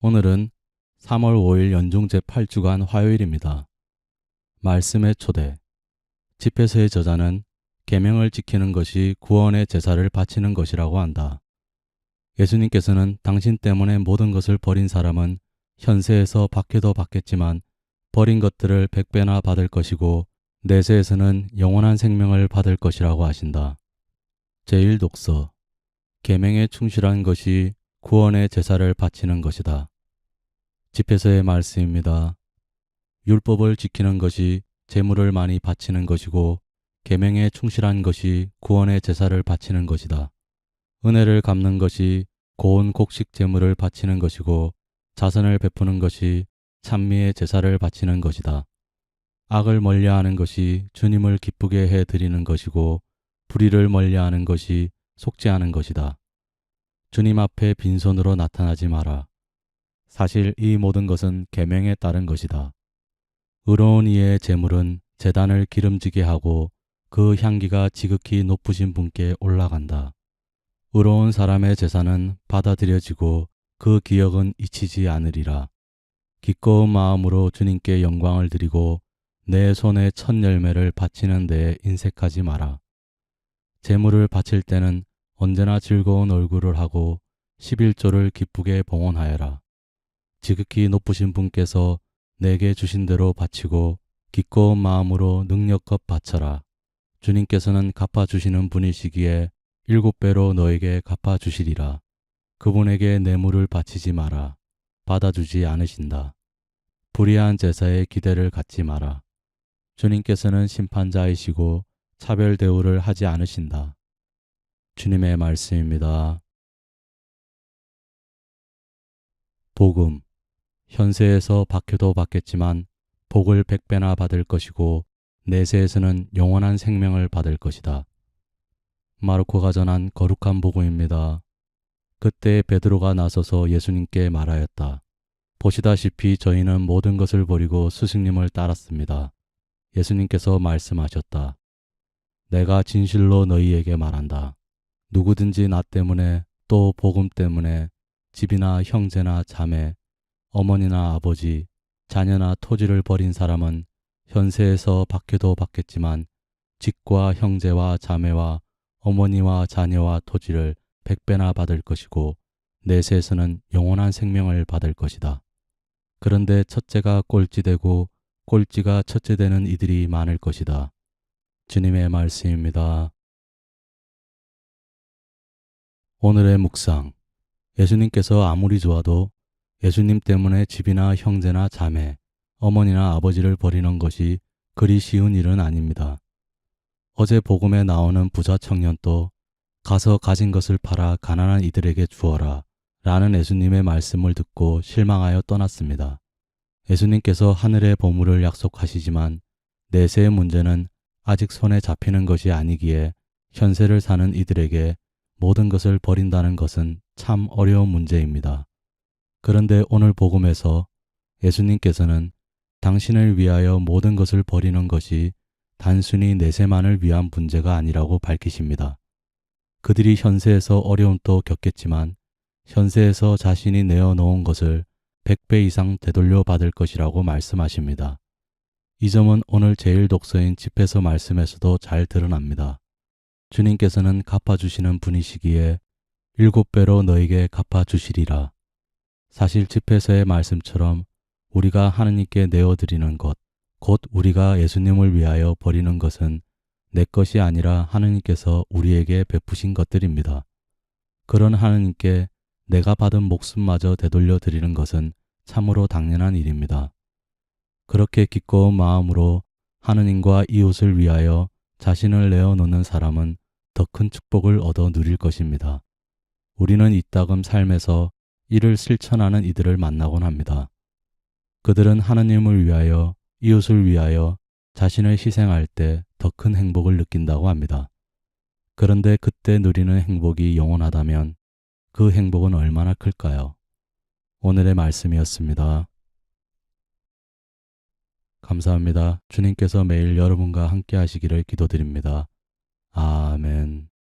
오늘은 3월 5일 연중 제8주간 화요일입니다. 말씀의 초대. 집회서의 저자는 계명을 지키는 것이 구원의 제사를 바치는 것이라고 한다. 예수님께서는 당신 때문에 모든 것을 버린 사람은 현세에서 박해도 받겠지만 버린 것들을 100배나 받을 것이고 내세에서는 영원한 생명을 받을 것이라고 하신다. 제1독서. 계명에 충실한 것이 구원의 제사를 바치는 것이다. 집회서의 말씀입니다. 율법을 지키는 것이 제물을 많이 바치는 것이고 계명에 충실한 것이 구원의 제사를 바치는 것이다. 은혜를 갚는 것이 고운 곡식 제물을 바치는 것이고 자선을 베푸는 것이 찬미의 제사를 바치는 것이다. 악을 멀리하는 것이 주님을 기쁘게 해 드리는 것이고 불의를 멀리하는 것이 속죄하는 것이다. 주님 앞에 빈손으로 나타나지 마라. 사실 이 모든 것은 계명에 따른 것이다. 의로운 이의 제물은 제단을 기름지게 하고 그 향기가 지극히 높으신 분께 올라간다. 의로운 사람의 제사는 받아들여지고 그 기억은 잊히지 않으리라. 기꺼운 마음으로 주님께 영광을 드리고 내 손에 첫 열매를 바치는 데에 인색하지 마라. 제물을 바칠 때는 언제나 즐거운 얼굴을 하고 11조를 기쁘게 봉헌하여라. 지극히 높으신 분께서 내게 주신 대로 바치고 기꺼운 마음으로 능력껏 바쳐라. 주님께서는 갚아주시는 분이시기에 7배로 너에게 갚아주시리라. 그분에게 뇌물을 바치지 마라. 받아주지 않으신다. 불의한 제사에 기대를 갖지 마라. 주님께서는 심판자이시고 차별 대우를 하지 않으신다. 주님의 말씀입니다. 복음. 현세에서 박해도 받겠지만 복을 100배나 받을 것이고 내세에서는 영원한 생명을 받을 것이다. 마르코가 전한 거룩한 복음입니다. 그때 베드로가 나서서 예수님께 말하였다. 보시다시피 저희는 모든 것을 버리고 스승님을 따랐습니다. 예수님께서 말씀하셨다. 내가 진실로 너희에게 말한다. 누구든지 나 때문에 또 복음 때문에 집이나 형제나 자매, 어머니나 아버지, 자녀나 토지를 버린 사람은 현세에서 박해도 받겠지만 집과 형제와 자매와 어머니와 자녀와 토지를 100배나 받을 것이고 내세에서는 영원한 생명을 받을 것이다. 그런데 첫째가 꼴찌되고 꼴찌가 첫째 되는 이들이 많을 것이다. 주님의 말씀입니다. 오늘의 묵상. 예수님께서 아무리 좋아도 예수님 때문에 집이나 형제나 자매, 어머니나 아버지를 버리는 것이 그리 쉬운 일은 아닙니다. 어제 복음에 나오는 부자 청년도 가서 가진 것을 팔아 가난한 이들에게 주어라 라는 예수님의 말씀을 듣고 실망하여 떠났습니다. 예수님께서 하늘의 보물을 약속하시지만 내세의 문제는 아직 손에 잡히는 것이 아니기에 현세를 사는 이들에게 모든 것을 버린다는 것은 참 어려운 문제입니다. 그런데 오늘 복음에서 예수님께서는 당신을 위하여 모든 것을 버리는 것이 단순히 내세만을 위한 문제가 아니라고 밝히십니다. 그들이 현세에서 어려움도 겪겠지만 현세에서 자신이 내어놓은 것을 100배 이상 되돌려 받을 것이라고 말씀하십니다. 이 점은 오늘 제1독서인 집회서 말씀에서도 잘 드러납니다. 주님께서는 갚아주시는 분이시기에 7배로 너에게 갚아주시리라. 사실 집회서의 말씀처럼 우리가 하느님께 내어드리는 것, 곧 우리가 예수님을 위하여 버리는 것은 내 것이 아니라 하느님께서 우리에게 베푸신 것들입니다. 그런 하느님께 내가 받은 목숨마저 되돌려 드리는 것은 참으로 당연한 일입니다. 그렇게 기꺼운 마음으로 하느님과 이웃을 위하여 자신을 내어놓는 사람은 더 큰 축복을 얻어 누릴 것입니다. 우리는 이따금 삶에서 이를 실천하는 이들을 만나곤 합니다. 그들은 하느님을 위하여, 이웃을 위하여 자신을 희생할 때 더 큰 행복을 느낀다고 합니다. 그런데 그때 누리는 행복이 영원하다면 그 행복은 얼마나 클까요? 오늘의 말씀이었습니다. 감사합니다. 주님께서 매일 여러분과 함께 하시기를 기도드립니다. 아멘.